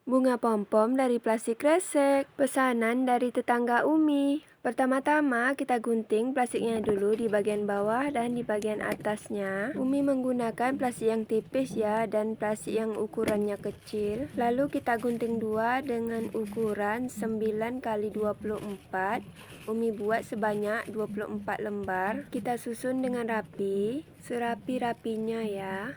Bunga pom-pom dari plastik kresek. Pesanan dari tetangga Umi. Pertama-tama kita gunting plastiknya dulu di bagian bawah dan di bagian atasnya. Umi menggunakan plastik yang tipis ya dan plastik yang ukurannya kecil. Lalu kita gunting dua dengan ukuran 9 kali 24. Umi buat sebanyak 24 lembar. Kita susun dengan rapi, serapi-rapinya ya.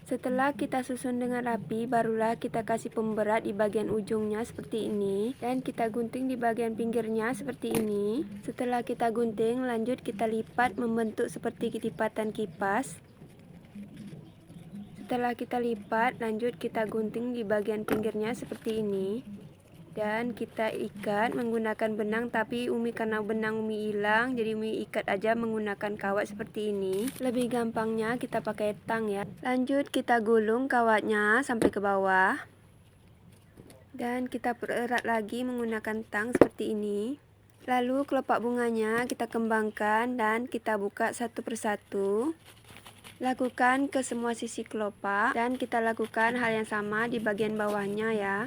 Setelah kita susun dengan rapi, barulah kita kasih pemberat di bagian ujungnya seperti ini. Dan kita gunting di bagian pinggirnya seperti ini. Setelah kita gunting, lanjut kita lipat membentuk seperti lipatan kipas. Setelah kita lipat, lanjut kita gunting di bagian pinggirnya seperti ini. Dan kita ikat menggunakan benang, tapi Umi karena benang Umi hilang, jadi Umi ikat aja menggunakan kawat seperti ini. Lebih gampangnya kita pakai tang ya. Lanjut kita gulung kawatnya sampai ke bawah. Dan kita pererat lagi menggunakan tang seperti ini. Lalu kelopak bunganya kita kembangkan dan kita buka satu persatu. Lakukan ke semua sisi kelopak dan kita lakukan hal yang sama di bagian bawahnya ya.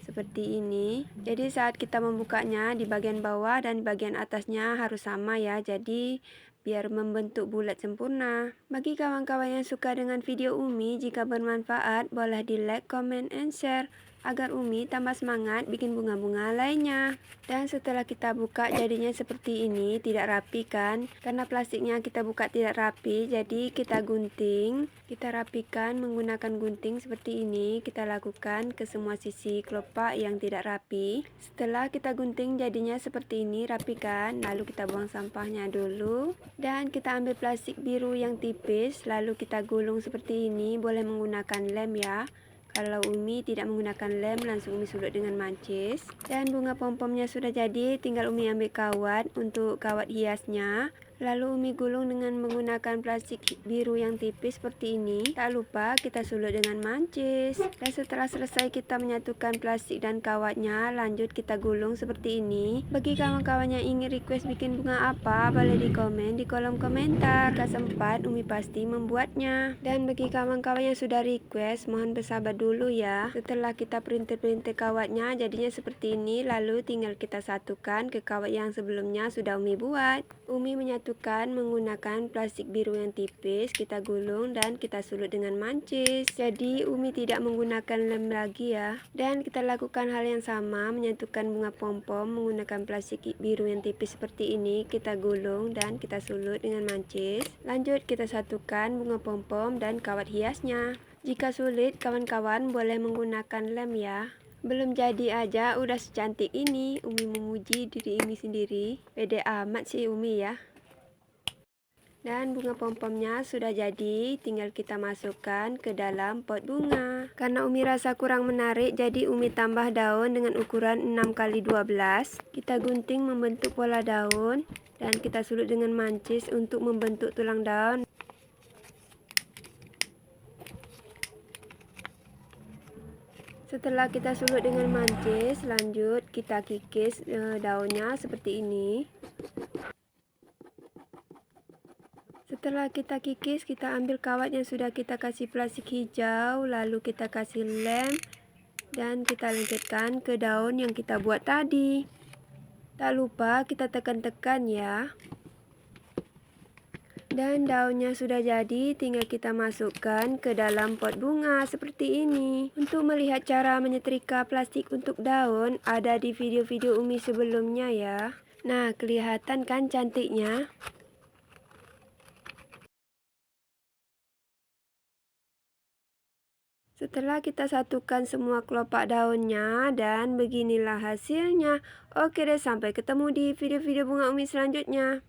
Seperti ini. Jadi saat kita membukanya di bagian bawah dan bagian atasnya harus sama ya. Jadi biar membentuk bulat sempurna. Bagi kawan-kawan yang suka dengan video Umi, jika bermanfaat boleh di like, comment, and share agar Umi tambah semangat bikin bunga-bunga lainnya. Dan setelah kita buka jadinya seperti ini, tidak rapi kan? Karena plastiknya kita buka tidak rapi, jadi kita gunting, kita rapikan menggunakan gunting seperti ini. Kita lakukan ke semua sisi kelopak yang tidak rapi. Setelah kita gunting jadinya seperti ini, rapikan, lalu kita buang sampahnya dulu. Dan kita ambil plastik biru yang tipis, lalu kita gulung seperti ini, boleh menggunakan lem ya. Kalau Umi tidak menggunakan lem, langsung Umi sulut dengan mancis. Dan bunga pom-pomnya sudah jadi, tinggal Umi ambil kawat untuk kawat hiasnya. Lalu Umi gulung dengan menggunakan plastik biru yang tipis seperti ini. Tak lupa kita sulut dengan mancis. Dan setelah selesai kita menyatukan plastik dan kawatnya, lanjut kita gulung seperti ini. Bagi kawan-kawan yang ingin request bikin bunga apa, boleh di komen di kolom komentar. Jika sempat, Umi pasti membuatnya. Dan bagi kawan-kawan yang sudah request, mohon bersabar dulu ya. Setelah kita perintil-perintil kawatnya, jadinya seperti ini. Lalu tinggal kita satukan ke kawat yang sebelumnya sudah Umi buat. Umi menyatukan menggunakan plastik biru yang tipis, kita gulung dan kita sulut dengan mancis. Jadi Umi tidak menggunakan lem lagi ya. Dan kita lakukan hal yang sama, menyatukan bunga pom-pom menggunakan plastik biru yang tipis seperti ini. Kita gulung dan kita sulut dengan mancis. Lanjut kita satukan bunga pom-pom dan kawat hiasnya. Jika sulit, kawan-kawan boleh menggunakan lem ya. Belum jadi aja udah secantik ini. Umi memuji diri Umi sendiri. Pede amat sih Umi ya. Dan bunga pom-pomnya sudah jadi, tinggal kita masukkan ke dalam pot bunga. Karena Umi rasa kurang menarik, jadi Umi tambah daun dengan ukuran 6 kali 12. Kita gunting membentuk pola daun dan kita sulut dengan mancis untuk membentuk tulang daun. Setelah kita sulut dengan mancis, lanjut kita kikis daunnya seperti ini. Setelah kita kikis, kita ambil kawat yang sudah kita kasih plastik hijau, lalu kita kasih lem dan kita lengketkan ke daun yang kita buat tadi. Tak lupa kita tekan-tekan ya. Dan daunnya sudah jadi, tinggal kita masukkan ke dalam pot bunga seperti ini. Untuk melihat cara menyetrika plastik untuk daun, ada di video-video Umi sebelumnya ya. Nah, kelihatan kan cantiknya? Setelah kita satukan semua kelopak daunnya dan beginilah hasilnya. Oke deh, sampai ketemu di video-video bunga Umi selanjutnya.